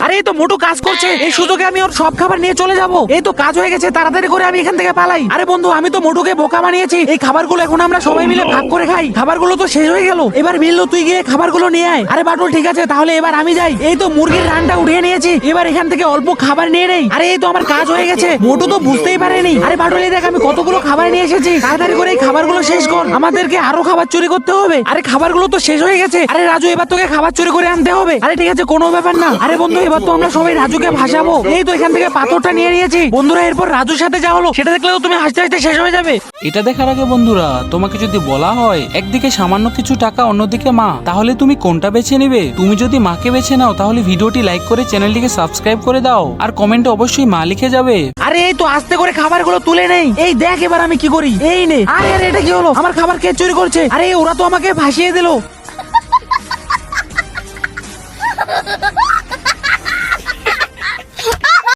আরে এই তো মোটু কাজ করছে, এই সুযোগে আমি ওর সব খাবার নিয়ে চলে যাব। এই তো কাজ হয়ে গেছে, তাড়াতাড়ি করে আমি এখান থেকে পালাই। আরে বন্ধু, আমি তো মোটুকে বোকা বানিয়েছি। এই খাবারগুলো এখন আমরা সবাই মিলে ভাগ করে খাই। খাবারগুলো তো শেষ হয়ে গেল, এবার বিল্লু তুই গিয়ে খাবারগুলো নিয়ে আয়। আরে বাটুল ঠিক আছে, তাহলে এবার আমি যাই। এই তো মুরগির রানটা উঠিয়ে নিয়েছি, এবার এখান থেকে অল্প খাবার নিয়ে নেই। আরে এই তো আমার কাজ হয়ে গেছে, মোটু তো বুঝতেই পারেনি। আরে বাটুল এই দেখ আমি কতগুলো খাবার নিয়ে এসেছি, তাড়াতাড়ি করে এই খাবারগুলো শেষ কর, আমাদেরকে আরো খাবার চুরি করতে হবে। আরে খাবারগুলো তো শেষ হয়ে গেছে। আরে রাজু, এবার তোকে খাবার চুরি করে আনতে হবে। আরে ঠিক আছে, কোনো ব্যাপার না। আরে বন্ধু, এবার তো আমরা সবাই রাজুকে ভাসাবো। এই তো এখান থেকে পাথরটা নিয়ে নিয়েছি। বন্ধুরা, এরপর রাজুর সাথে যা হলো সেটা দেখলে তো তুমি হাসতে হাসতে শেষ হয়ে যাবে। এটা দেখার আগে বন্ধুরা, তোমাকে যদি বলা হয় একদিকে সামান্য কিছু টাকা, অন্যদিকে মা, তাহলে তুমি কোনটা বেছে নিবে? তুমি যদি মাকে বেছে নাও তাহলে ভিডিওটি লাইক করে চ্যানেলটিকে সাবস্ক্রাইব করে দাও, আর কমেন্টে অবশ্যই মা লিখে যাবে। আরে এই তো আস্তে করে খাবারগুলো তুলে নেই। এই দেখ এবার আমি কি করি। এই নে। আরে আরে এটা কি হলো? আমার খাবার কে চুরি করছে? আরে ওরা তো আমাকে ভাসিয়ে দিল।